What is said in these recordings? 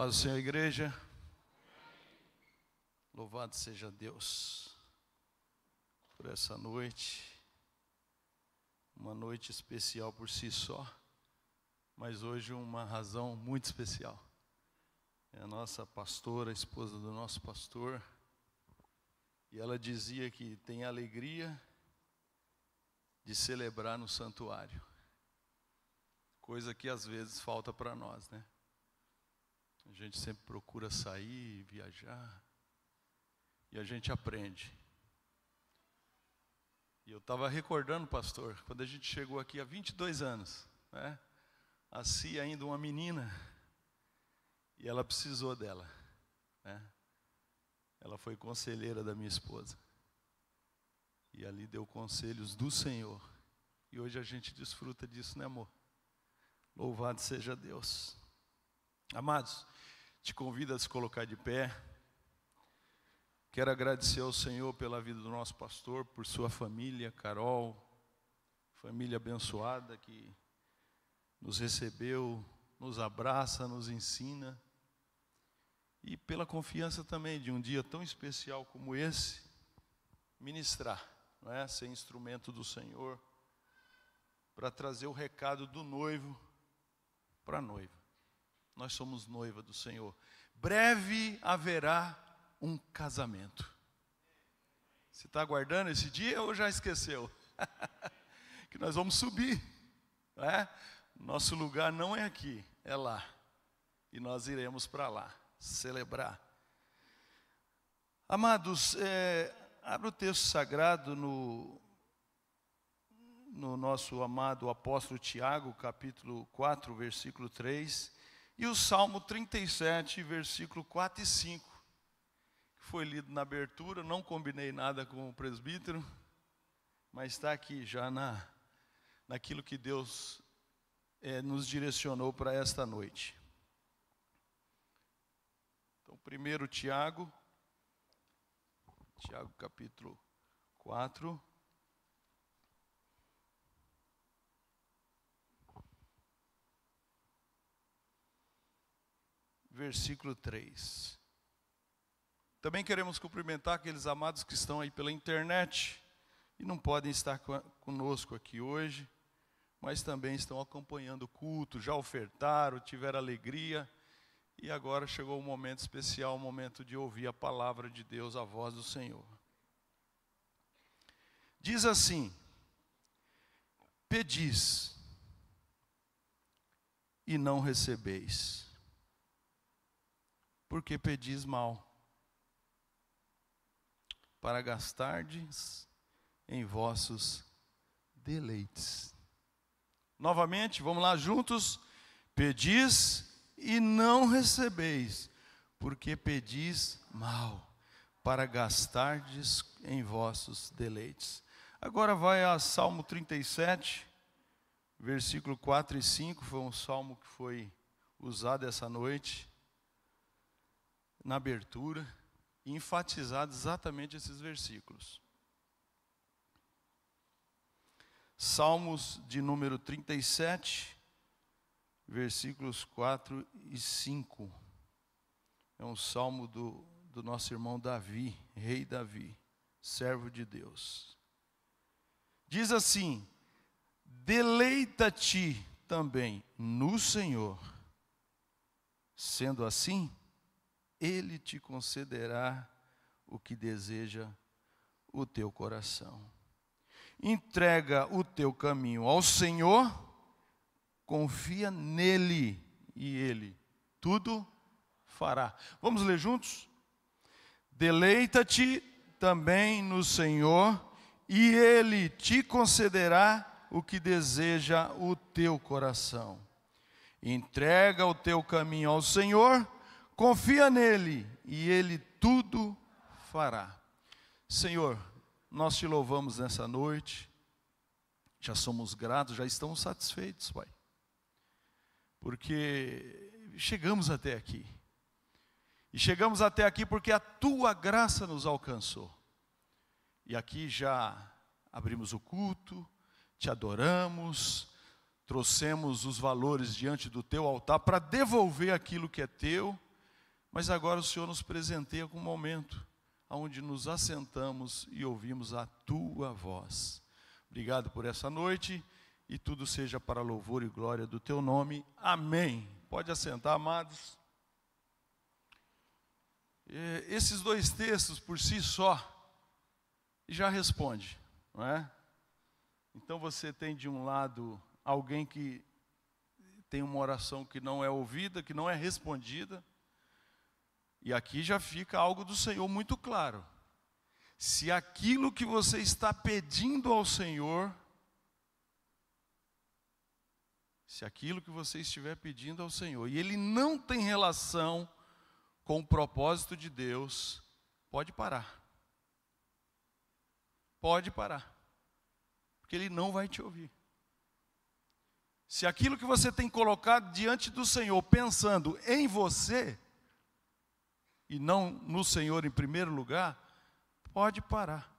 Paz do Senhor, igreja. Louvado seja Deus por essa noite. Uma noite especial por si só, mas hoje uma razão muito especial. É a nossa pastora, a esposa do nosso pastor, e ela dizia que tem alegria de celebrar no santuário, coisa que às vezes falta para nós, né? A gente sempre procura sair, viajar, e a gente aprende. E eu estava recordando, pastor, quando a gente chegou aqui há 22 anos, né? A Cia ainda uma menina, e ela precisou dela, né? Ela foi conselheira da minha esposa, e ali deu conselhos do Senhor, e hoje a gente desfruta disso, né, amor? Louvado seja Deus. Amados, te convido a se colocar de pé. Quero agradecer ao Senhor pela vida do nosso pastor, por sua família, Carol, família abençoada que nos recebeu, nos abraça, nos ensina, e pela confiança também de um dia tão especial como esse, ministrar, não é? Ser instrumento do Senhor, para trazer o recado do noivo para a noiva. Nós somos noiva do Senhor. Breve haverá um casamento. Você está aguardando esse dia ou já esqueceu? Que nós vamos subir, não é? Nosso lugar não é aqui, é lá. E nós iremos para lá, celebrar. Amados, abre o texto sagrado no nosso amado apóstolo Tiago, capítulo 4, versículo 3, e o Salmo 37, versículo 4 e 5, que foi lido na abertura. Não combinei nada com o presbítero, mas está aqui já naquilo que Deus nos direcionou para esta noite. Então, primeiro Tiago capítulo 4, versículo 3. Também queremos cumprimentar aqueles amados que estão aí pela internet e não podem estar conosco aqui hoje, mas também estão acompanhando o culto, já ofertaram, tiveram alegria, e agora chegou um momento especial, o momento de ouvir a palavra de Deus, a voz do Senhor. Diz assim: pedis e não recebeis, porque pedis mal, para gastardes em vossos deleites. Novamente, vamos lá juntos. Pedis e não recebeis, porque pedis mal, para gastardes em vossos deleites. Agora vai a Salmo 37, versículo 4 e 5, foi um salmo que foi usado essa noite, na abertura, e enfatizado exatamente esses versículos. Salmos de número 37, versículos 4 e 5. É um salmo do nosso irmão Davi, rei Davi, servo de Deus. Diz assim: deleita-te também no Senhor, sendo assim, Ele te concederá o que deseja o teu coração. Entrega o teu caminho ao Senhor, confia nele e Ele tudo fará. Vamos ler juntos? Deleita-te também no Senhor, e Ele te concederá o que deseja o teu coração. Entrega o teu caminho ao Senhor, confia nele e Ele tudo fará. Senhor, nós te louvamos nessa noite, já somos gratos, já estamos satisfeitos, Pai, porque chegamos até aqui. E chegamos até aqui porque a tua graça nos alcançou. E aqui já abrimos o culto, te adoramos, trouxemos os valores diante do teu altar para devolver aquilo que é teu Mas agora o Senhor nos presenteia com um momento onde nos assentamos e ouvimos a Tua voz. Obrigado por essa noite e tudo seja para louvor e glória do Teu nome. Amém. Pode assentar, amados. Esses dois textos por si só já responde, não é? Então você tem de um lado alguém que tem uma oração que não é ouvida, que não é respondida. E aqui já fica algo do Senhor muito claro. Se aquilo que você está pedindo ao Senhor, se aquilo que você estiver pedindo ao Senhor, e ele não tem relação com o propósito de Deus, pode parar. Pode parar. Porque ele não vai te ouvir. Se aquilo que você tem colocado diante do Senhor, pensando em você, e não no Senhor em primeiro lugar, pode parar.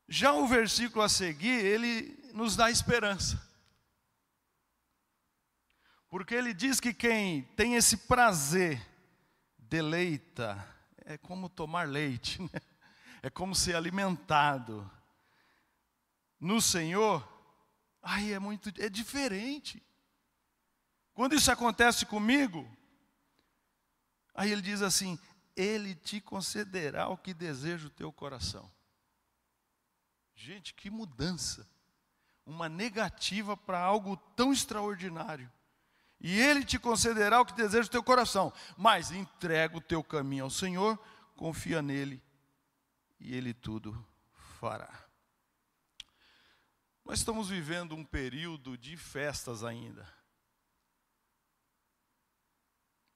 Já o versículo a seguir, ele nos dá esperança. Porque ele diz que quem tem esse prazer, deleita, é como tomar leite, né? É como ser alimentado no Senhor. Ai, é diferente. Quando isso acontece comigo, aí ele diz assim: ele te concederá o que deseja o teu coração. Gente, que mudança. Uma negativa para algo tão extraordinário. E ele te concederá o que deseja o teu coração. Mas entrega o teu caminho ao Senhor, confia nele, e ele tudo fará. Nós estamos vivendo um período de festas ainda.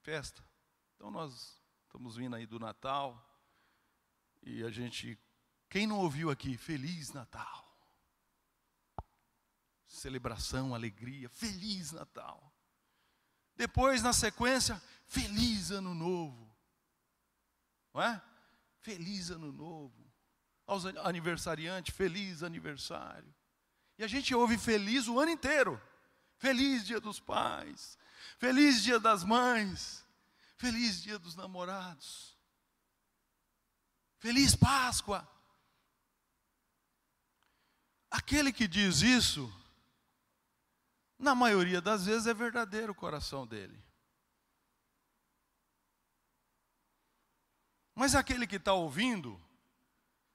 Festa. Então nós estamos vindo aí do Natal. E a gente, quem não ouviu aqui, Feliz Natal. Celebração, alegria, Feliz Natal. Depois, na sequência, Feliz Ano Novo. Não é? Feliz Ano Novo. Aos aniversariantes, Feliz Aniversário. E a gente ouve feliz o ano inteiro. Feliz Dia dos Pais. Feliz Dia das Mães. Feliz Dia dos Namorados. Feliz Páscoa. Aquele que diz isso, na maioria das vezes é verdadeiro o coração dele. Mas aquele que está ouvindo,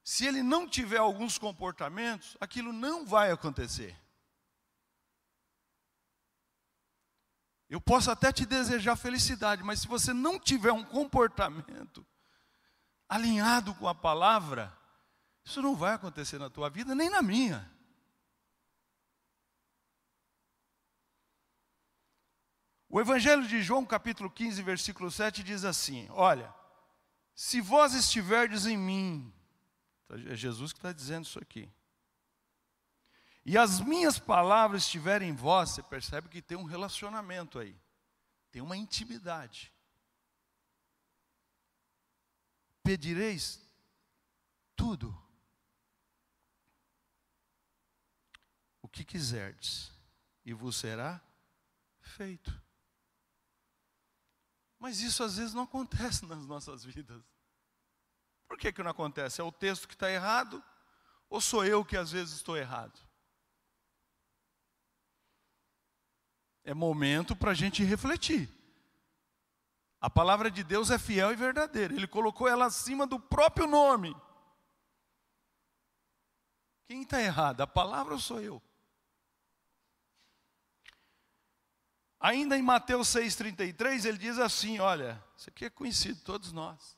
se ele não tiver alguns comportamentos, aquilo não vai acontecer. Eu posso até te desejar felicidade, mas se você não tiver um comportamento alinhado com a palavra, isso não vai acontecer na tua vida, nem na minha. O Evangelho de João, capítulo 15, versículo 7, diz assim: olha, se vós estiverdes em mim, é Jesus que está dizendo isso aqui, e as minhas palavras estiverem em vós, você percebe que tem um relacionamento aí, tem uma intimidade. Pedireis tudo o que quiserdes, e vos será feito. Mas isso às vezes não acontece nas nossas vidas. Por que não acontece? É o texto que está errado? Ou sou eu que às vezes estou errado? É momento para a gente refletir. A palavra de Deus é fiel e verdadeira. Ele colocou ela acima do próprio nome. Quem está errado? A palavra ou sou eu? Ainda em Mateus 6,33, ele diz assim, olha, isso aqui é conhecido de todos nós.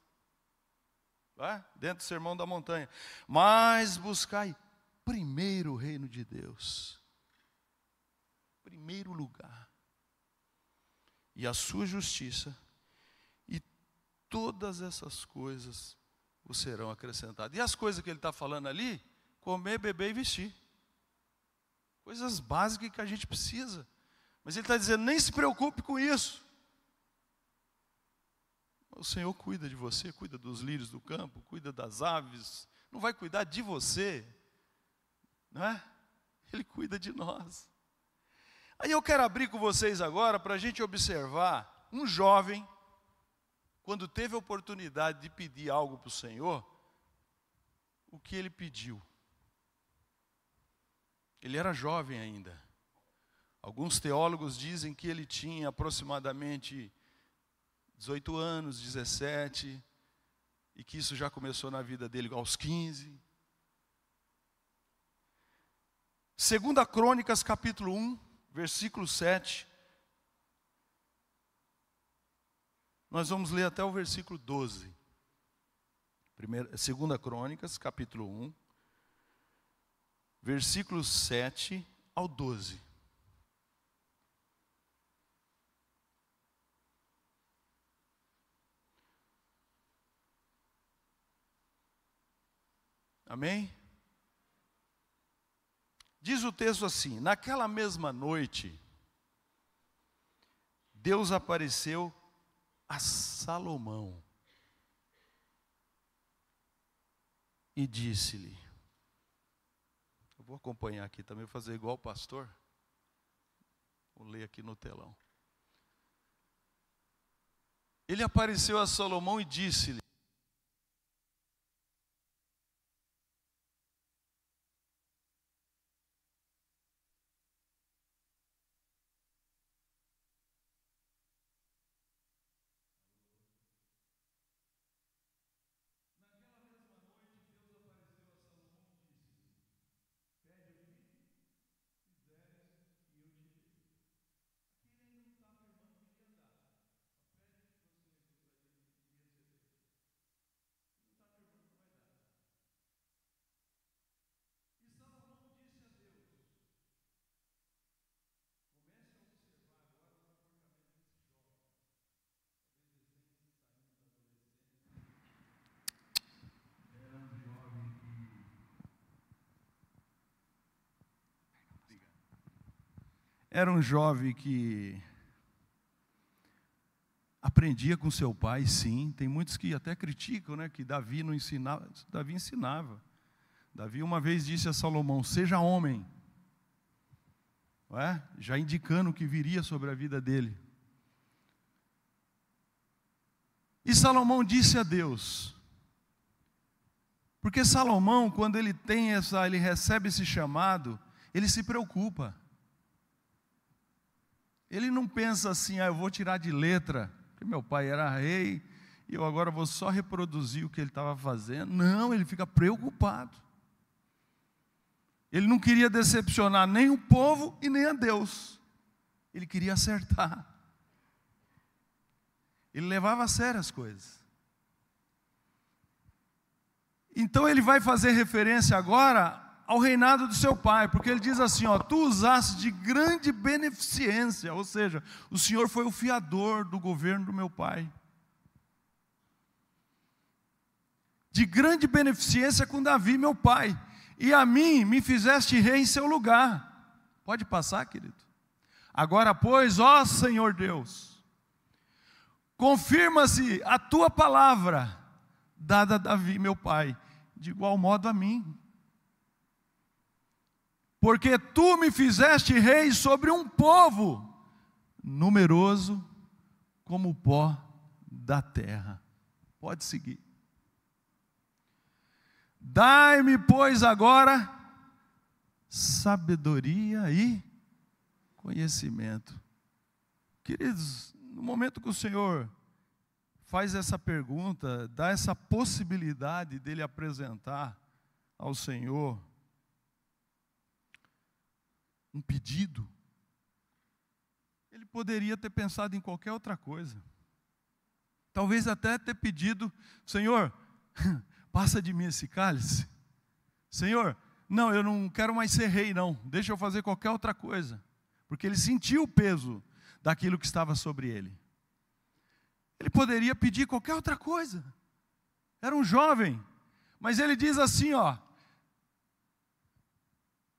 Dentro do Sermão da Montanha. Mas buscai primeiro o reino de Deus. Primeiro lugar. E a sua justiça. E todas essas coisas vos serão acrescentadas. E as coisas que ele está falando ali? Comer, beber e vestir. Coisas básicas que a gente precisa. Mas ele está dizendo, nem se preocupe com isso. O Senhor cuida de você, cuida dos lírios do campo, cuida das aves. Não vai cuidar de você, não é? Ele cuida de nós. Aí eu quero abrir com vocês agora para a gente observar um jovem, quando teve a oportunidade de pedir algo para o Senhor, o que ele pediu. Ele era jovem ainda. Alguns teólogos dizem que ele tinha aproximadamente 18 anos, 17, e que isso já começou na vida dele aos 15. 2 Crônicas, capítulo 1, versículo 7. Nós vamos ler até o versículo 12. 2 Crônicas, capítulo 1, versículos 7 ao 12. Amém? Diz o texto assim: naquela mesma noite, Deus apareceu a Salomão e disse-lhe, eu vou acompanhar aqui também, vou fazer igual o pastor, vou ler aqui no telão. Ele apareceu a Salomão e disse-lhe, era um jovem que aprendia com seu pai, sim. Tem muitos que até criticam, né, que Davi não ensinava. Davi ensinava. Davi uma vez disse a Salomão, seja homem. Não é? Já indicando o que viria sobre a vida dele. E Salomão disse a Deus, porque Salomão, quando ele recebe esse chamado, ele se preocupa. Ele não pensa assim, eu vou tirar de letra, porque meu pai era rei, e eu agora vou só reproduzir o que ele estava fazendo. Não, ele fica preocupado. Ele não queria decepcionar nem o povo e nem a Deus. Ele queria acertar. Ele levava a sério as coisas. Então ele vai fazer referência agora ao reinado do seu pai, porque ele diz assim, tu usaste de grande beneficência, ou seja, o Senhor foi o fiador do governo do meu pai. De grande beneficência com Davi, meu pai, e a mim me fizeste rei em seu lugar. Pode passar, querido. Agora, pois, ó Senhor Deus, confirma-se a tua palavra, dada a Davi, meu pai, de igual modo a mim. Porque tu me fizeste rei sobre um povo numeroso como o pó da terra. Pode seguir. Dai-me, pois, agora sabedoria e conhecimento. Queridos, no momento que o Senhor faz essa pergunta, dá essa possibilidade dele apresentar ao Senhor um pedido, ele poderia ter pensado em qualquer outra coisa. Talvez até ter pedido, Senhor, passa de mim esse cálice. Senhor, não, eu não quero mais ser rei não, deixa eu fazer qualquer outra coisa. Porque ele sentiu o peso daquilo que estava sobre ele. Ele poderia pedir qualquer outra coisa. Era um jovem, mas ele diz assim,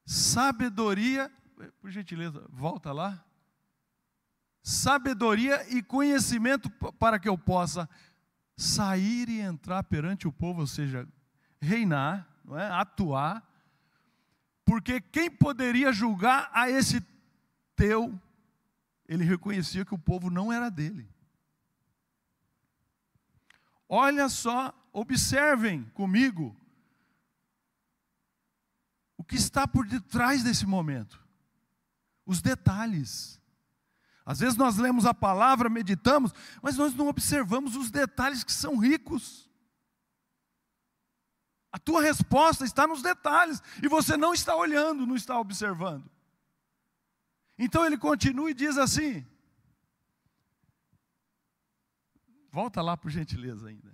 sabedoria, por gentileza, volta lá. Sabedoria e conhecimento para que eu possa sair e entrar perante o povo, ou seja, reinar, não é? Atuar. Porque quem poderia julgar a esse teu, ele reconhecia que o povo não era dele. Olha só, observem comigo o que está por detrás desse momento. Os detalhes. Às vezes nós lemos a palavra, meditamos, mas nós não observamos os detalhes que são ricos. A tua resposta está nos detalhes, e você não está olhando, não está observando. Então ele continua e diz assim, volta lá por gentileza ainda.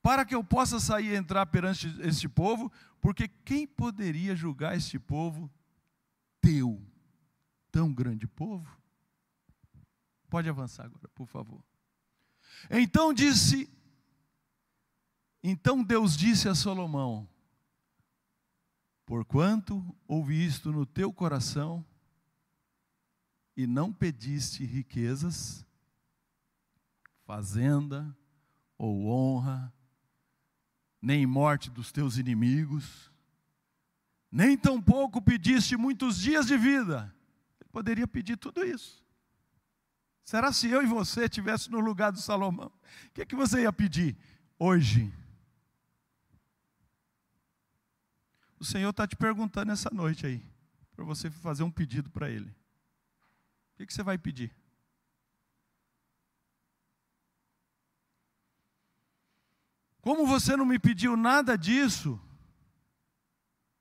Para que eu possa sair e entrar perante este povo, porque quem poderia julgar este povo teu, tão grande povo? Pode avançar agora, por favor. Então Deus disse a Salomão, porquanto ouvi isto no teu coração, e não pediste riquezas, fazenda ou honra, nem morte dos teus inimigos, nem tampouco pediste muitos dias de vida. Ele poderia pedir tudo isso. Será se eu e você estivesse no lugar do Salomão? O que você ia pedir hoje? O Senhor está te perguntando essa noite aí, para você fazer um pedido para Ele. O que você vai pedir? Como você não me pediu nada disso,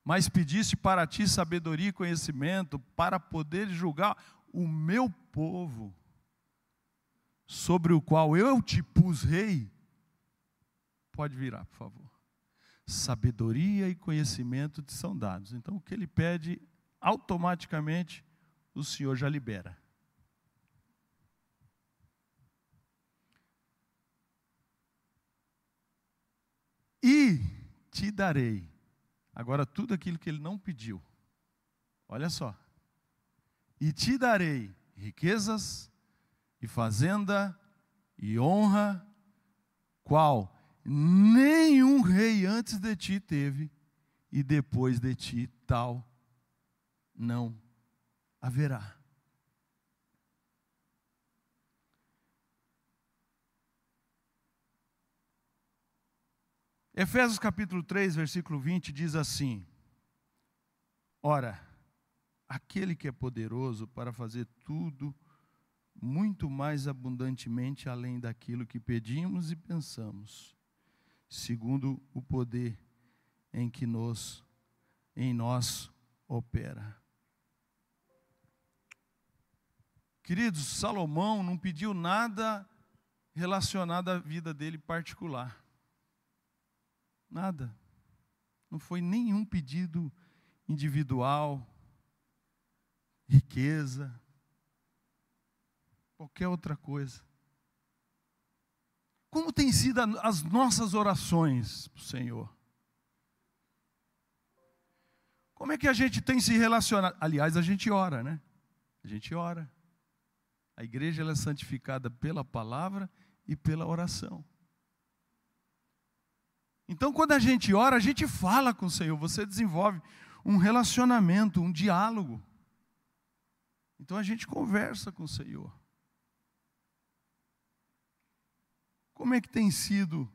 mas pediste para ti sabedoria e conhecimento, para poder julgar o meu povo, sobre o qual eu te pus rei, pode virar, por favor. Sabedoria e conhecimento te são dados. Então, o que ele pede, automaticamente, o Senhor já libera. E te darei. Agora, tudo aquilo que ele não pediu. Olha só. E te darei riquezas, e fazenda, e honra, qual nenhum rei antes de ti teve, e depois de ti tal não haverá. Efésios capítulo 3, versículo 20 diz assim: ora, aquele que é poderoso para fazer tudo muito mais abundantemente além daquilo que pedimos e pensamos, segundo o poder em nós opera. Queridos, Salomão não pediu nada relacionado à vida dele particular. Nada. Não foi nenhum pedido individual, riqueza, qualquer outra coisa. Como tem sido as nossas orações para o Senhor? Como é que a gente tem se relacionado? Aliás, a gente ora, né? A gente ora. A igreja ela é santificada pela palavra e pela oração. Então, quando a gente ora, a gente fala com o Senhor. Você desenvolve um relacionamento, um diálogo. Então, a gente conversa com o Senhor. Como é que tem sido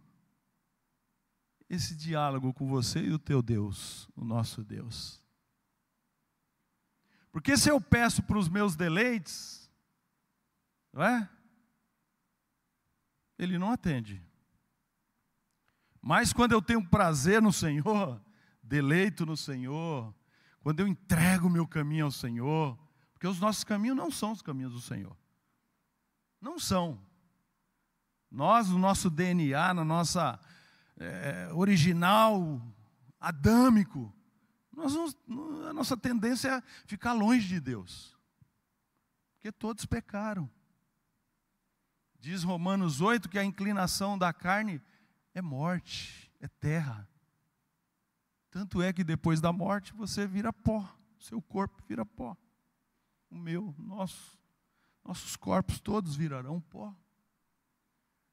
esse diálogo com você e o teu Deus, o nosso Deus? Porque se eu peço para os meus deleites, não é? Ele não atende. Mas quando eu tenho prazer no Senhor, deleito no Senhor, quando eu entrego o meu caminho ao Senhor, porque os nossos caminhos não são os caminhos do Senhor. Não são. Nós, no nosso DNA, na nossa original, adâmico, a nossa tendência é ficar longe de Deus. Porque todos pecaram. Diz Romanos 8 que a inclinação da carne é morte, é terra. Tanto é que depois da morte você vira pó, seu corpo vira pó. O meu, nossos corpos todos virarão pó.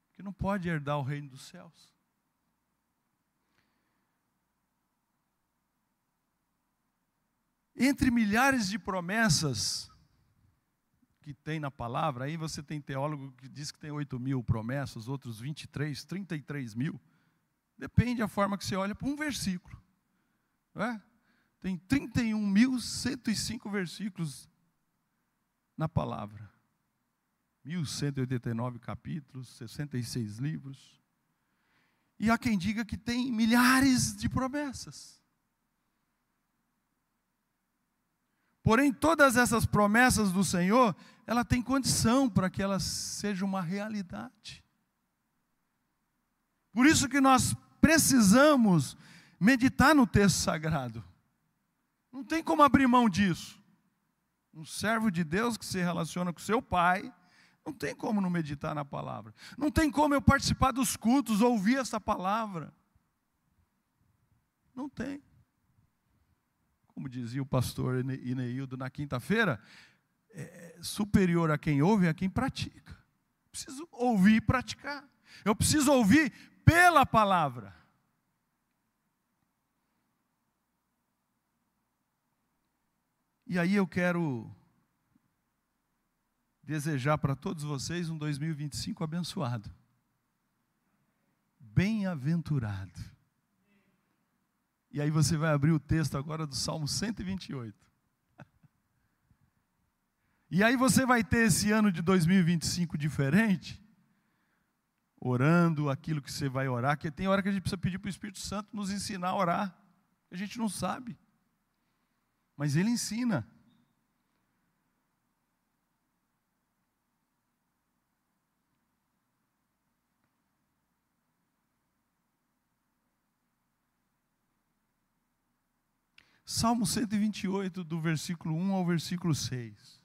Porque não pode herdar o reino dos céus. Entre milhares de promessas que tem na palavra, aí você tem teólogo que diz que tem 8.000 promessas, outros 23, 33.000. Depende da forma que você olha para um versículo. Não é? Tem 31.105 versículos na palavra. 1.189 capítulos, 66 livros. E há quem diga que tem milhares de promessas. Porém, todas essas promessas do Senhor, ela tem condição para que elas sejam uma realidade. Por isso que nós precisamos meditar no texto sagrado. Não tem como abrir mão disso. Um servo de Deus que se relaciona com seu Pai, não tem como não meditar na palavra. Não tem como eu participar dos cultos, ouvir essa palavra. Não tem. Como dizia o pastor Ineildo na quinta-feira, superior a quem ouve é a quem pratica. Preciso ouvir e praticar. Eu preciso ouvir pela palavra. E aí eu quero desejar para todos vocês um 2025 abençoado. Bem-aventurado. E aí você vai abrir o texto agora do Salmo 128. E aí você vai ter esse ano de 2025 diferente, orando aquilo que você vai orar, que tem hora que a gente precisa pedir para o Espírito Santo nos ensinar a orar. A gente não sabe. Mas Ele ensina. Salmo 128, do versículo 1 ao versículo 6.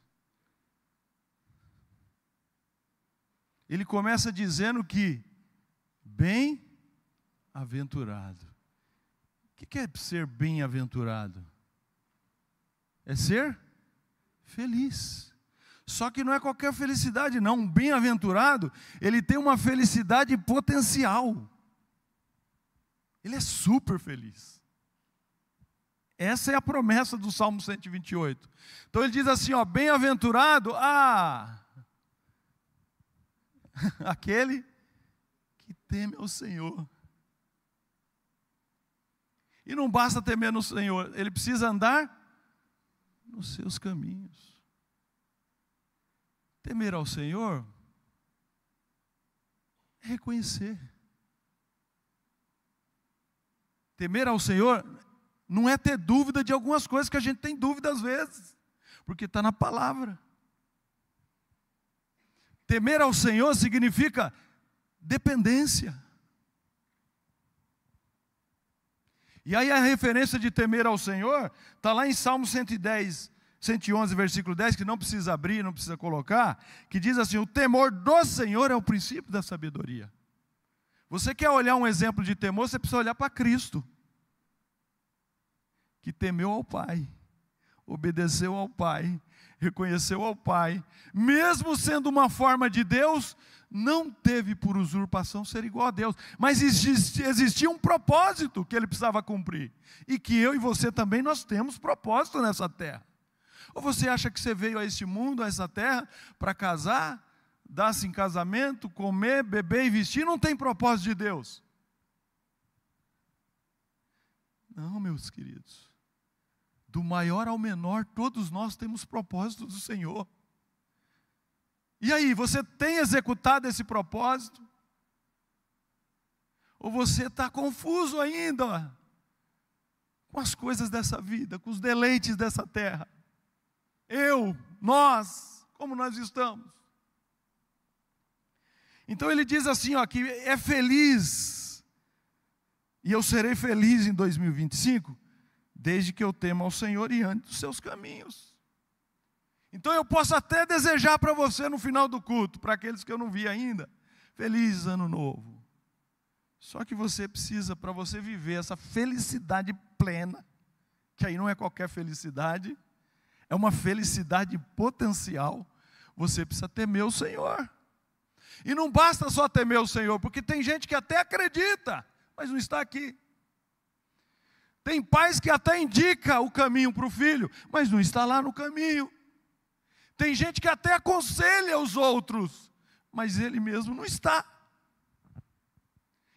Ele começa dizendo que bem-aventurado. O que é ser bem-aventurado? É ser feliz. Só que não é qualquer felicidade, não. Um bem-aventurado, ele tem uma felicidade potencial. Ele é super feliz. Essa é a promessa do Salmo 128. Então ele diz assim, ó, bem-aventurado, aquele que teme ao Senhor. E não basta temer no Senhor, ele precisa andar nos seus caminhos. Temer ao Senhor é reconhecer. Temer ao Senhor não é ter dúvida de algumas coisas que a gente tem dúvida às vezes, porque está na palavra. Temer ao Senhor significa dependência. E aí a referência de temer ao Senhor está lá em Salmo 110, 111, versículo 10, que não precisa abrir, não precisa colocar, que diz assim, o temor do Senhor é o princípio da sabedoria. Você quer olhar um exemplo de temor, você precisa olhar para Cristo, que temeu ao Pai, obedeceu ao Pai, reconheceu ao Pai, mesmo sendo uma forma de Deus, não teve por usurpação ser igual a Deus, mas existia um propósito que ele precisava cumprir, e que eu e você também nós temos propósito nessa terra. Ou você acha que você veio a este mundo, a essa terra, para casar, dar-se em casamento, comer, beber e vestir, não tem propósito de Deus? Não, meus queridos. Do maior ao menor, todos nós temos propósito do Senhor. E aí, você tem executado esse propósito? Ou você está confuso ainda com as coisas dessa vida, com os deleites dessa terra? Nós, como nós estamos? Então ele diz assim, ó, que é feliz, e eu serei feliz em 2025, desde que eu tema ao Senhor e ande dos seus caminhos. Então eu posso até desejar para você no final do culto, para aqueles que eu não vi ainda, feliz ano novo. Só que você precisa, para você viver essa felicidade plena, que aí não é qualquer felicidade, é uma felicidade potencial, você precisa temer o Senhor. E não basta só temer o Senhor, porque tem gente que até acredita, mas não está aqui. Tem pais que até indicam o caminho para o filho, mas não está lá no caminho. Tem gente que até aconselha os outros, mas ele mesmo não está.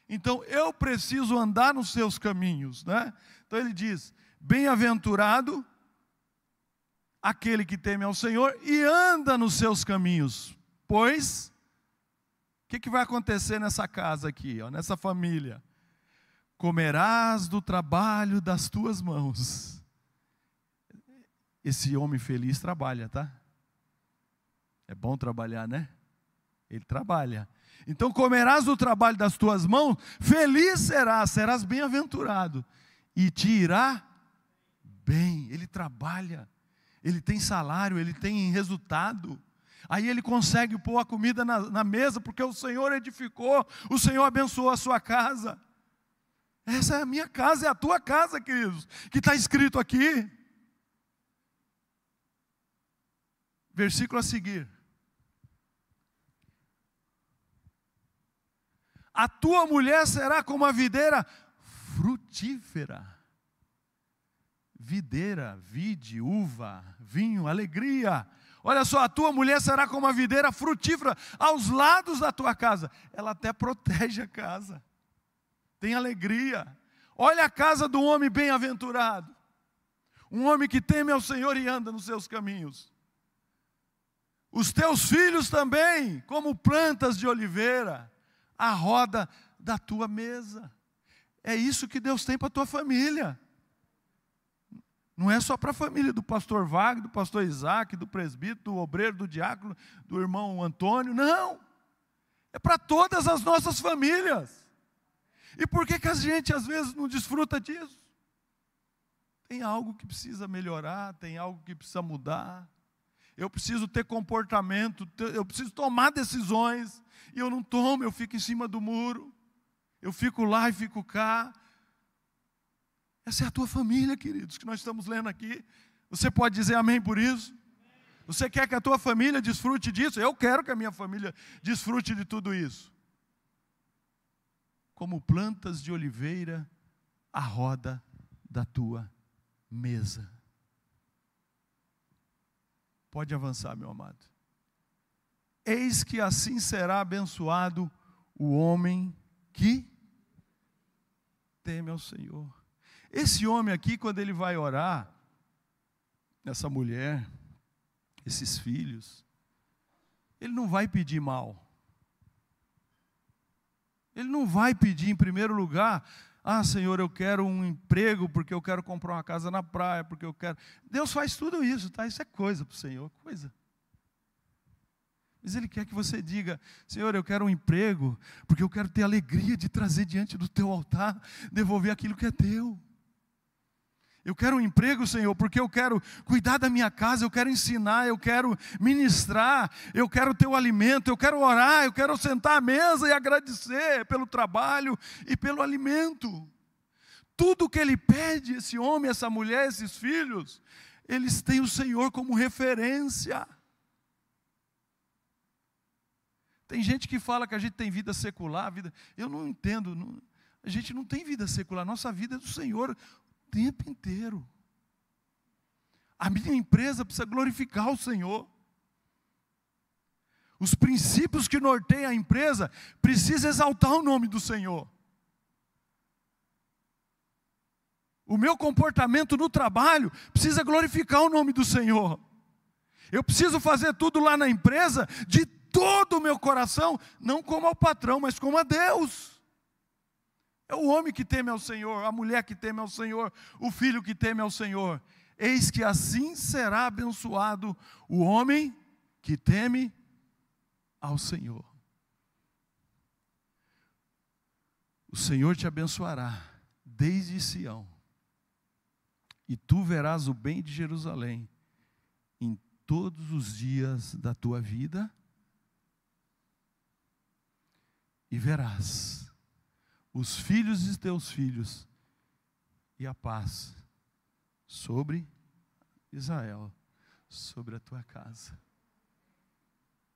Então eu preciso andar nos seus caminhos, né? Então ele diz: bem-aventurado aquele que teme ao Senhor e anda nos seus caminhos. Pois, o que vai acontecer nessa casa aqui, ó, nessa família? Comerás do trabalho das tuas mãos. Esse homem feliz trabalha, tá? É bom trabalhar, né? Ele trabalha. Então comerás do trabalho das tuas mãos, feliz serás bem-aventurado, e te irá bem. Ele trabalha, ele tem salário, ele tem resultado. Aí ele consegue pôr a comida na mesa, porque o Senhor edificou, o Senhor abençoou a sua casa. Essa é a minha casa, é a tua casa, queridos, que está escrito aqui. Versículo a seguir. A tua mulher será como a videira frutífera. Videira, vide, uva, vinho, alegria. Olha só, a tua mulher será como a videira frutífera aos lados da tua casa. Ela até protege a casa. Tem alegria. Olha a casa do homem bem-aventurado. Um homem que teme ao Senhor e anda nos seus caminhos. Os teus filhos também, como plantas de oliveira, à roda da tua mesa. É isso que Deus tem para a tua família. Não é só para a família do pastor Wagner, do pastor Isaac, do presbítero, do obreiro, do diácono, do irmão Antônio. Não. É para todas as nossas famílias. E por que a gente às vezes não desfruta disso? Tem algo que precisa melhorar, tem algo que precisa mudar. Eu preciso ter comportamento, eu preciso tomar decisões. E eu não tomo, eu fico em cima do muro. Eu fico lá e fico cá. Essa é a tua família, queridos, que nós estamos lendo aqui. Você pode dizer amém por isso? Você quer que a tua família desfrute disso? Eu quero que a minha família desfrute de tudo isso. Como plantas de oliveira à roda da tua mesa. Pode avançar, meu amado. Eis que assim será abençoado o homem que teme ao Senhor. Esse homem aqui, quando ele vai orar, essa mulher, esses filhos, ele não vai pedir mal. Ele não vai pedir, em primeiro lugar, Senhor, eu quero um emprego, porque eu quero comprar uma casa na praia, porque eu quero... Deus faz tudo isso, tá? Isso é coisa para o Senhor, coisa. Mas Ele quer que você diga, Senhor, eu quero um emprego, porque eu quero ter alegria de trazer diante do Teu altar, devolver aquilo que é Teu. Eu quero um emprego, Senhor, porque eu quero cuidar da minha casa, eu quero ensinar, eu quero ministrar, eu quero ter o alimento, eu quero orar, eu quero sentar à mesa e agradecer pelo trabalho e pelo alimento. Tudo que ele pede, esse homem, essa mulher, esses filhos, eles têm o Senhor como referência. Tem gente que fala que a gente tem vida secular, eu não entendo, a gente não tem vida secular, nossa vida é do Senhor o tempo inteiro. A minha empresa precisa glorificar o Senhor. Os princípios que norteiam a empresa precisam exaltar o nome do Senhor. O meu comportamento no trabalho precisa glorificar o nome do Senhor. Eu preciso fazer tudo lá na empresa de todo o meu coração, não como ao patrão, mas como a Deus. É o homem que teme ao Senhor, a mulher que teme ao Senhor, o filho que teme ao Senhor. Eis que assim será abençoado o homem que teme ao Senhor. O Senhor te abençoará desde Sião, e tu verás o bem de Jerusalém em todos os dias da tua vida, e verás os filhos de teus filhos, e a paz sobre Israel, sobre a tua casa.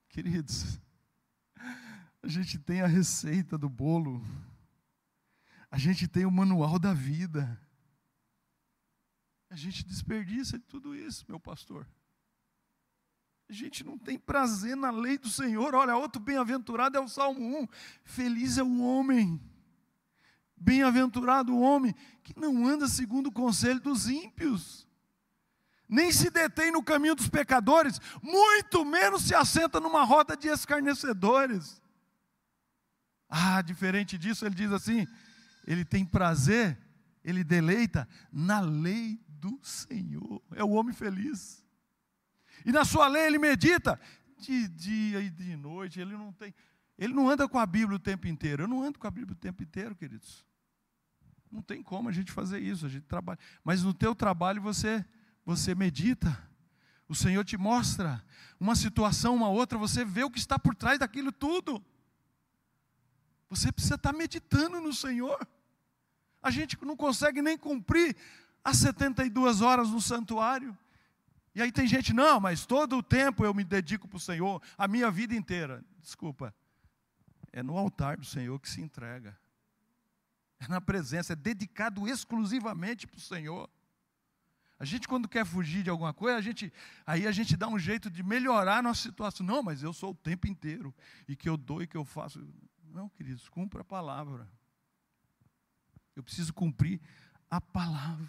Queridos, a gente tem a receita do bolo, a gente tem o manual da vida. A gente desperdiça de tudo isso, meu pastor. A gente não tem prazer na lei do Senhor. Olha, outro bem-aventurado é o Salmo 1. Feliz é o homem, bem-aventurado o homem, que não anda segundo o conselho dos ímpios, nem se detém no caminho dos pecadores, muito menos se assenta numa roda de escarnecedores. Diferente disso, ele diz assim, ele tem prazer, ele deleita na lei do Senhor. É o homem feliz. E na sua lei ele medita de dia e de noite. Ele não anda com a Bíblia o tempo inteiro. Eu não ando com a Bíblia o tempo inteiro, queridos. Não tem como a gente fazer isso, a gente trabalha. Mas no teu trabalho você medita. O Senhor te mostra uma situação, uma outra, você vê o que está por trás daquilo tudo. Você precisa estar meditando no Senhor. A gente não consegue nem cumprir as 72 horas no santuário. E aí tem gente, não, mas todo o tempo eu me dedico para o Senhor, a minha vida inteira. Desculpa, é no altar do Senhor que se entrega. É na presença, é dedicado exclusivamente para o Senhor. A gente quando quer fugir de alguma coisa, aí a gente dá um jeito de melhorar a nossa situação. Não, mas eu sou o tempo inteiro, e que eu dou e que eu faço. Não, queridos, cumpra a palavra. Eu preciso cumprir a palavra.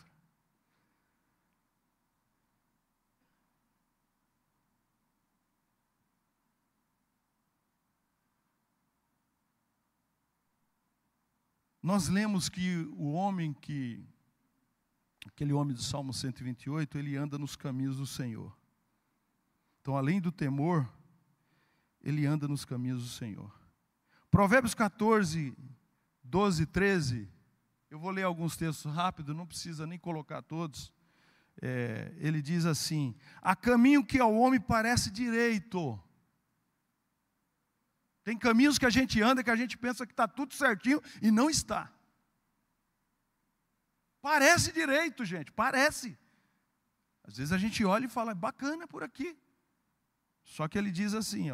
Nós lemos que aquele homem do Salmo 128, ele anda nos caminhos do Senhor. Então, além do temor, ele anda nos caminhos do Senhor. Provérbios 14, 12, 13, eu vou ler alguns textos rápidos, não precisa nem colocar todos. Ele diz assim, há caminho que ao homem parece direito. Tem caminhos que a gente anda, que a gente pensa que está tudo certinho e não está. Parece direito, gente, parece. Às vezes a gente olha e fala, bacana por aqui. Só que ele diz assim,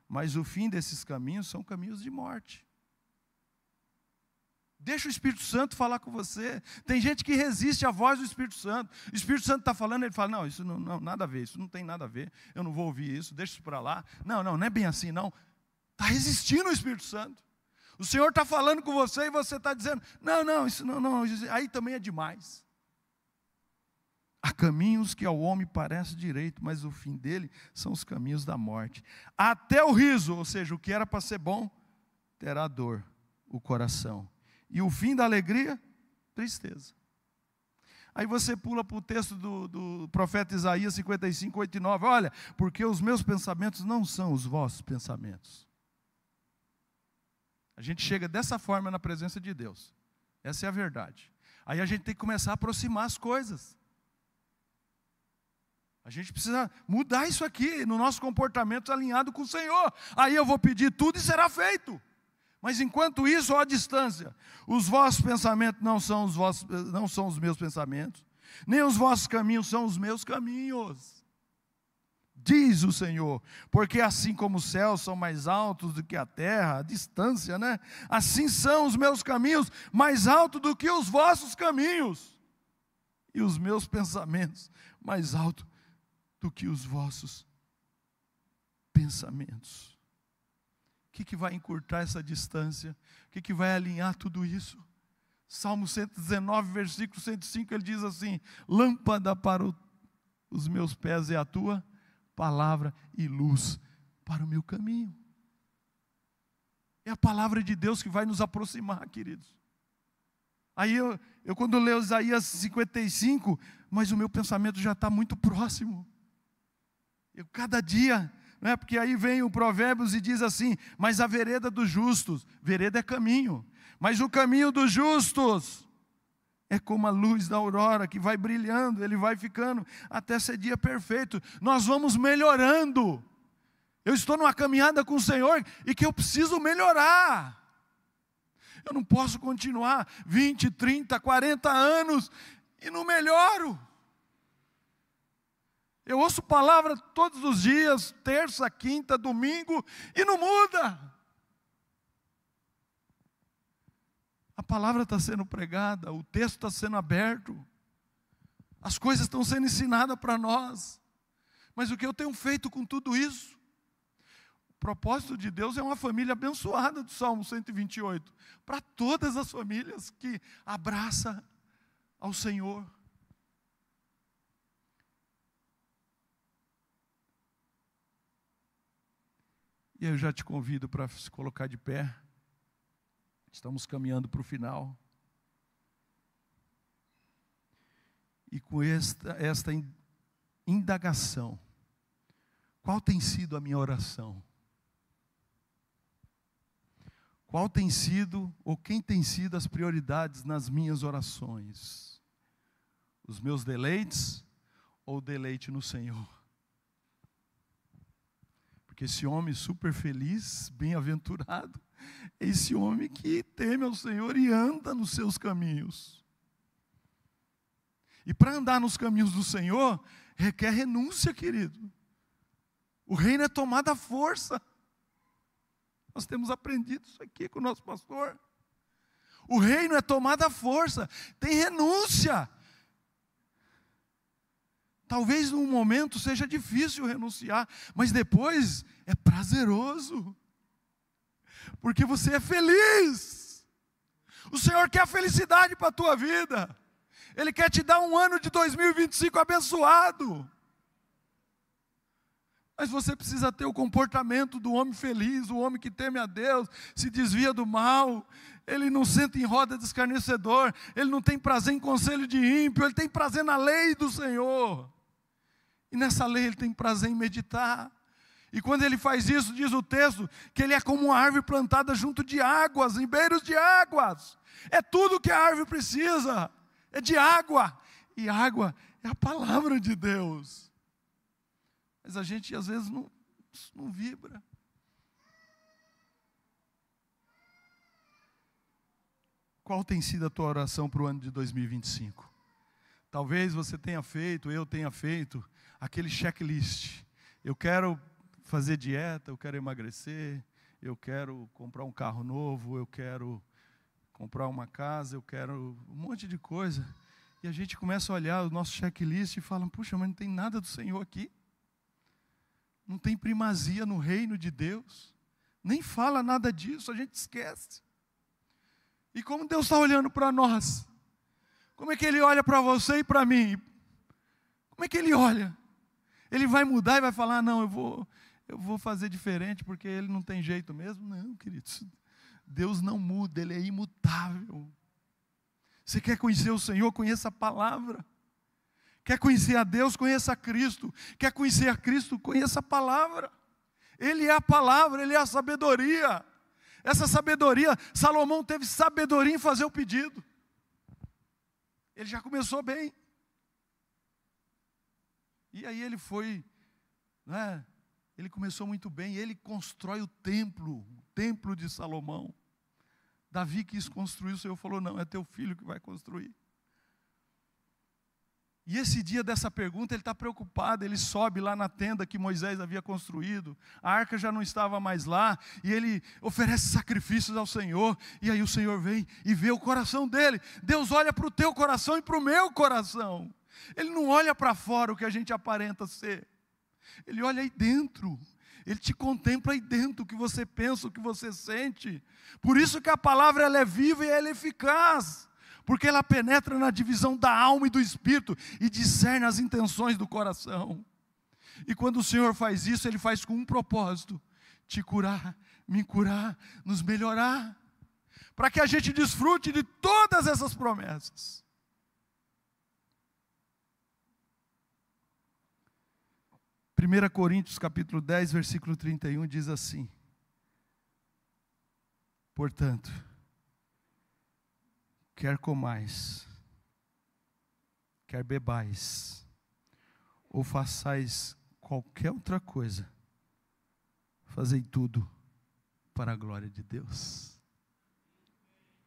mas o fim desses caminhos são caminhos de morte. Deixa o Espírito Santo falar com você. Tem gente que resiste à voz do Espírito Santo. O Espírito Santo está falando, ele fala, não, isso não, nada a ver, isso não tem nada a ver, eu não vou ouvir isso, deixa isso para lá. Não é bem assim, não. Está resistindo o Espírito Santo. O Senhor está falando com você e você está dizendo, não, isso não, aí também é demais. Há caminhos que ao homem parece direito, mas o fim dele são os caminhos da morte. Até o riso, ou seja, o que era para ser bom, terá dor, o coração. E o fim da alegria, tristeza. Aí você pula para o texto do profeta Isaías 55, 8 e 9. Olha, porque os meus pensamentos não são os vossos pensamentos. A gente chega dessa forma na presença de Deus. Essa é a verdade. Aí a gente tem que começar a aproximar as coisas. A gente precisa mudar isso aqui, no nosso comportamento alinhado com o Senhor. Aí eu vou pedir tudo e será feito. Mas enquanto isso, à distância, os vossos pensamentos não são os meus pensamentos, nem os vossos caminhos são os meus caminhos. Diz o Senhor, porque assim como os céus são mais altos do que a terra, a distância, né? Assim são os meus caminhos mais altos do que os vossos caminhos, e os meus pensamentos mais altos do que os vossos pensamentos. O que vai encurtar essa distância? O que vai alinhar tudo isso? Salmo 119, versículo 105, ele diz assim, lâmpada para os meus pés é a tua palavra e luz para o meu caminho. É a palavra de Deus que vai nos aproximar, queridos. Aí eu quando leio Isaías 55, mas o meu pensamento já está muito próximo. Cada dia, né, porque aí vem o Provérbios e diz assim, mas a vereda dos justos, vereda é caminho, mas o caminho dos justos é como a luz da aurora que vai brilhando, ele vai ficando até ser dia perfeito. Nós vamos melhorando. Eu estou numa caminhada com o Senhor e que eu preciso melhorar. Eu não posso continuar 20, 30, 40 anos e não melhoro. Eu ouço palavra todos os dias, terça, quinta, domingo, e não muda. A palavra está sendo pregada, o texto está sendo aberto. As coisas estão sendo ensinadas para nós. Mas o que eu tenho feito com tudo isso? O propósito de Deus é uma família abençoada do Salmo 128. Para todas as famílias que abraçam ao Senhor. E eu já te convido para se colocar de pé. Estamos caminhando para o final. E com esta indagação, qual tem sido a minha oração? Qual tem sido, ou quem tem sido as prioridades nas minhas orações? Os meus deleites ou o deleite no Senhor? Porque esse homem super feliz, bem-aventurado, é esse homem que teme ao Senhor e anda nos seus caminhos. E para andar nos caminhos do Senhor, requer renúncia, querido. O reino é tomado à força. Nós temos aprendido isso aqui com o nosso pastor. O reino é tomado à força, tem renúncia. Talvez num momento seja difícil renunciar, mas depois é prazeroso. Porque você é feliz. O Senhor quer a felicidade para a tua vida. Ele quer te dar um ano de 2025 abençoado. Mas você precisa ter o comportamento do homem feliz, o homem que teme a Deus, se desvia do mal. Ele não senta em roda de escarnecedor, ele não tem prazer em conselho de ímpio, ele tem prazer na lei do Senhor. E nessa lei ele tem prazer em meditar. E quando ele faz isso, diz o texto, que ele é como uma árvore plantada junto de águas, em beiros de águas. É tudo que a árvore precisa, é de água. E água é a palavra de Deus. Mas a gente às vezes não vibra. Qual tem sido a tua oração para o ano de 2025? Talvez você tenha feito, eu tenha feito, aquele checklist. Eu quero fazer dieta, eu quero emagrecer, eu quero comprar um carro novo, eu quero comprar uma casa, eu quero um monte de coisa. E a gente começa a olhar o nosso checklist e fala, puxa, mas não tem nada do Senhor aqui. Não tem primazia no reino de Deus. Nem fala nada disso, a gente esquece. E como Deus está olhando para nós? Como é que Ele olha para você e para mim? Como é que Ele olha? Ele vai mudar e vai falar, não, eu vou fazer diferente porque Ele não tem jeito mesmo? Não, queridos. Deus não muda, Ele é imutável. Você quer conhecer o Senhor? Conheça a palavra. Quer conhecer a Deus? Conheça a Cristo. Quer conhecer a Cristo? Conheça a palavra. Ele é a palavra, Ele é a sabedoria. Essa sabedoria, Salomão teve sabedoria em fazer o pedido. Ele já começou bem. E aí ele foi, né? Ele começou muito bem, ele constrói o templo de Salomão. Davi quis construir, o Senhor falou, não, é teu filho que vai construir. E esse dia dessa pergunta, ele está preocupado, ele sobe lá na tenda que Moisés havia construído, a arca já não estava mais lá, e ele oferece sacrifícios ao Senhor, e aí o Senhor vem e vê o coração dele. Deus olha para o teu coração e para o meu coração. Ele não olha para fora o que a gente aparenta ser, Ele olha aí dentro. Ele te contempla aí dentro, o que você pensa, o que você sente. Por isso que a palavra ela é viva e ela é eficaz. Porque ela penetra na divisão da alma e do espírito e discerne as intenções do coração. E quando o Senhor faz isso, Ele faz com um propósito: te curar, me curar, nos melhorar. Para que a gente desfrute de todas essas promessas. Primeira Coríntios capítulo 10, versículo 31 diz assim: portanto, quer comais, quer bebais, ou façais qualquer outra coisa, fazei tudo para a glória de Deus.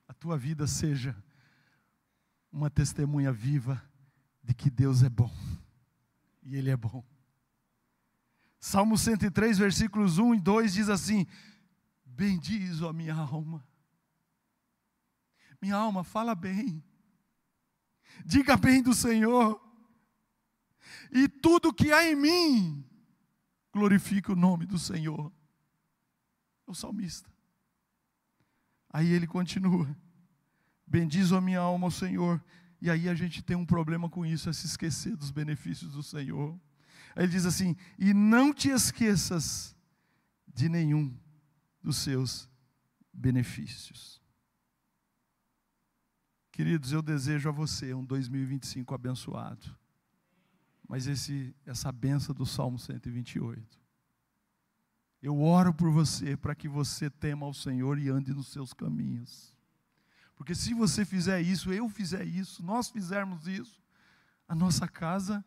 A tua vida seja uma testemunha viva de que Deus é bom, e Ele é bom. Salmo 103, versículos 1 e 2 diz assim: bendiz, ó minha alma. Minha alma, fala bem. Diga bem do Senhor. e tudo que há em mim glorifica o nome do Senhor. É o salmista. Aí ele continua: bendizo a minha alma ao Senhor. E aí a gente tem um problema com isso, é se esquecer dos benefícios do Senhor. Aí ele diz assim: e não te esqueças de nenhum dos seus benefícios. Queridos, eu desejo a você um 2025 abençoado. Mas essa benção do Salmo 128. Eu oro por você, para que você tema ao Senhor e ande nos seus caminhos. Porque se você fizer isso, eu fizer isso, nós fizermos isso, a nossa casa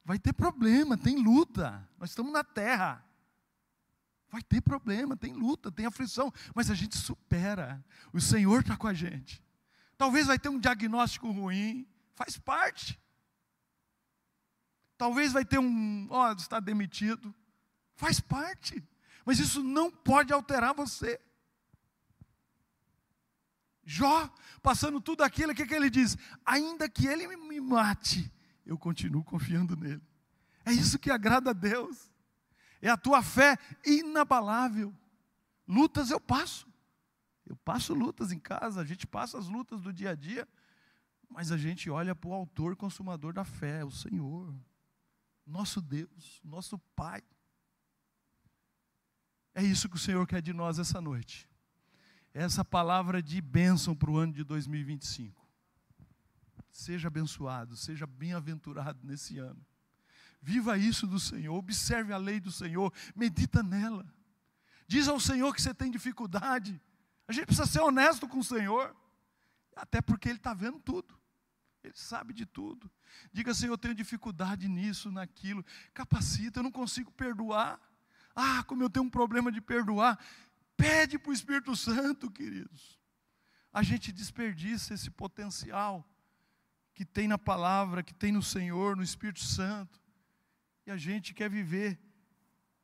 vai ter problema, tem luta. Nós estamos na terra. Vai ter problema, tem luta, tem aflição, mas a gente supera. O Senhor está com a gente. Talvez vai ter um diagnóstico ruim, faz parte. Talvez vai ter está demitido, faz parte. Mas isso não pode alterar você. Jó, passando tudo aquilo, o que ele diz? Ainda que ele me mate, eu continuo confiando nele. É isso que agrada a Deus. É a tua fé inabalável. Lutas eu passo. Eu passo lutas em casa, a gente passa as lutas do dia a dia, mas a gente olha para o autor e consumador da fé, o Senhor, nosso Deus, nosso Pai. É isso que o Senhor quer de nós essa noite. Essa palavra de bênção para o ano de 2025. Seja abençoado, seja bem-aventurado nesse ano. Viva isso do Senhor, observe a lei do Senhor, medita nela. Diz ao Senhor que você tem dificuldade. A gente precisa ser honesto com o Senhor, até porque Ele está vendo tudo. Ele sabe de tudo. Diga: Senhor, eu tenho dificuldade nisso, naquilo. Capacita, eu não consigo perdoar. Como eu tenho um problema de perdoar. Pede para o Espírito Santo, queridos. A gente desperdiça esse potencial que tem na palavra, que tem no Senhor, no Espírito Santo. E a gente quer viver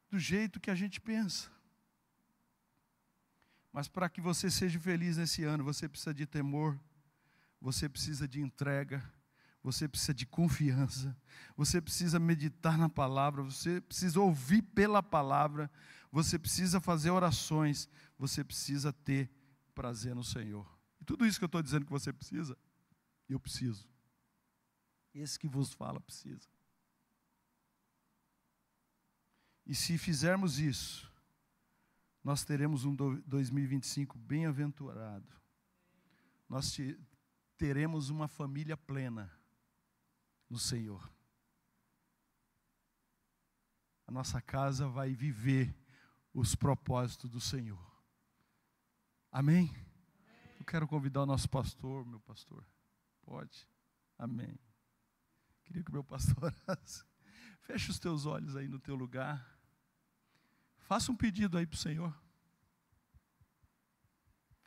do jeito que a gente pensa. Mas para que você seja feliz nesse ano, você precisa de temor, você precisa de entrega, você precisa de confiança, você precisa meditar na palavra, você precisa ouvir pela palavra, você precisa fazer orações, você precisa ter prazer no Senhor. E tudo isso que eu estou dizendo que você precisa, eu preciso. Esse que vos fala precisa. E se fizermos isso, nós teremos um 2025 bem-aventurado. Nós teremos uma família plena no Senhor. A nossa casa vai viver os propósitos do Senhor. Amém? Eu quero convidar o nosso pastor, meu pastor. Pode? Amém. Queria que o meu pastor feche os teus olhos aí no teu lugar. Faça um pedido aí para o Senhor.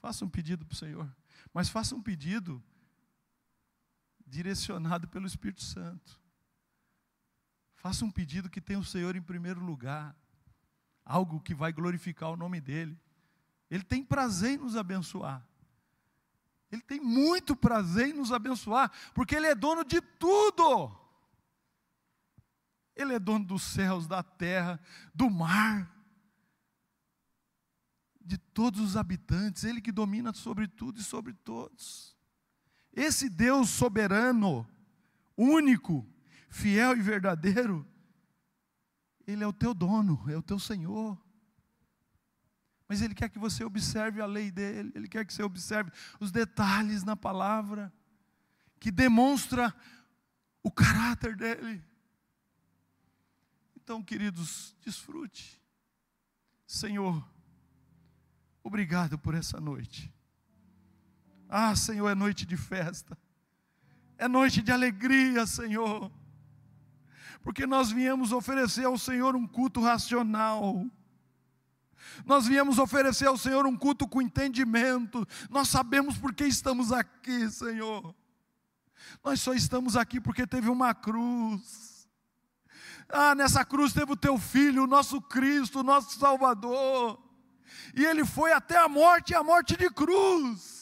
Faça um pedido para o Senhor. Mas faça um pedido direcionado pelo Espírito Santo. Faça um pedido que tenha o Senhor em primeiro lugar. Algo que vai glorificar o nome dEle. Ele tem prazer em nos abençoar. Ele tem muito prazer em nos abençoar, porque Ele é dono de tudo. Ele é dono dos céus, da terra, do mar, de todos os habitantes. Ele que domina sobre tudo e sobre todos. Esse Deus soberano, único, fiel e verdadeiro, Ele é o teu dono, é o teu Senhor. Mas Ele quer que você observe a lei dEle, Ele quer que você observe os detalhes na palavra, que demonstra o caráter dEle. Então, queridos, desfrute. Senhor, obrigado por essa noite. Senhor, é noite de festa. É noite de alegria, Senhor. Porque nós viemos oferecer ao Senhor um culto racional. Nós viemos oferecer ao Senhor um culto com entendimento. Nós sabemos por que estamos aqui, Senhor. Nós só estamos aqui porque teve uma cruz. Nessa cruz teve o teu Filho, o nosso Cristo, o nosso Salvador. E Ele foi até a morte de cruz.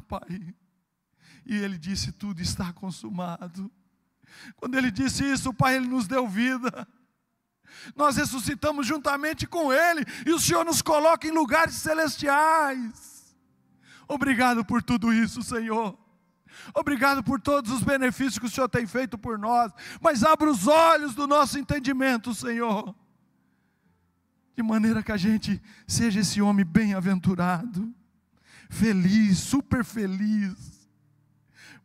Pai. E Ele disse: tudo está consumado. Quando Ele disse isso, Pai, Ele nos deu vida. Nós ressuscitamos juntamente com Ele, e o Senhor nos coloca em lugares celestiais. Obrigado por tudo isso, Senhor. Obrigado por todos os benefícios que o Senhor tem feito por nós. Mas abra os olhos do nosso entendimento, Senhor, de maneira que a gente seja esse homem bem-aventurado, feliz, super feliz,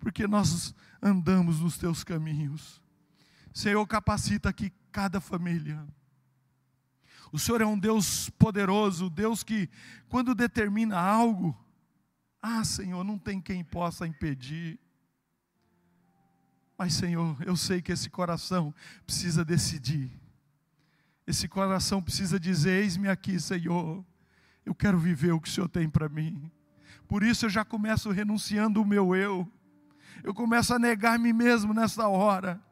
porque nós andamos nos teus caminhos. Senhor, capacita aqui cada família. O Senhor é um Deus poderoso, Deus que quando determina algo, Senhor, não tem quem possa impedir. Mas, Senhor, eu sei que esse coração precisa decidir. Esse coração precisa dizer: eis-me aqui, Senhor, eu quero viver o que o Senhor tem para mim. Por isso eu já começo renunciando o meu eu. Eu começo a negar a mim mesmo nessa hora.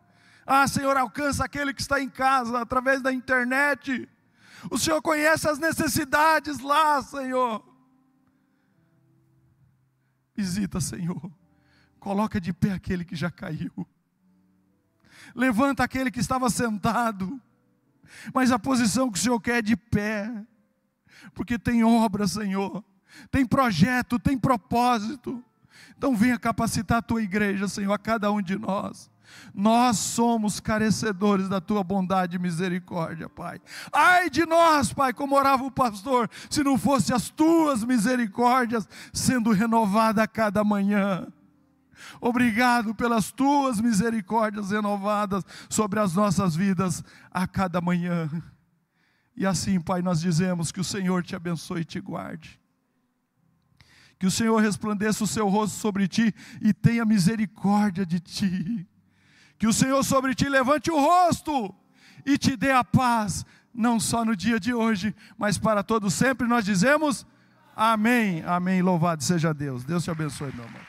Senhor, alcança aquele que está em casa, através da internet. O Senhor conhece as necessidades lá, Senhor. Visita, Senhor. Coloca de pé aquele que já caiu. Levanta aquele que estava sentado. Mas a posição que o Senhor quer é de pé. Porque tem obra, Senhor. Tem projeto, tem propósito. Então venha capacitar a tua igreja, Senhor, a cada um de nós. Nós somos carecedores da tua bondade e misericórdia, Pai. Ai de nós, Pai, como orava o pastor, se não fosse as tuas misericórdias sendo renovada a cada manhã. Obrigado pelas tuas misericórdias renovadas sobre as nossas vidas a cada manhã. E assim, Pai, nós dizemos que o Senhor te abençoe e te guarde. Que o Senhor resplandeça o seu rosto sobre ti e tenha misericórdia de ti. Que o Senhor sobre ti levante o rosto e te dê a paz, não só no dia de hoje, mas para todo sempre. Nós dizemos amém, amém, louvado seja Deus. Deus te abençoe, meu irmão.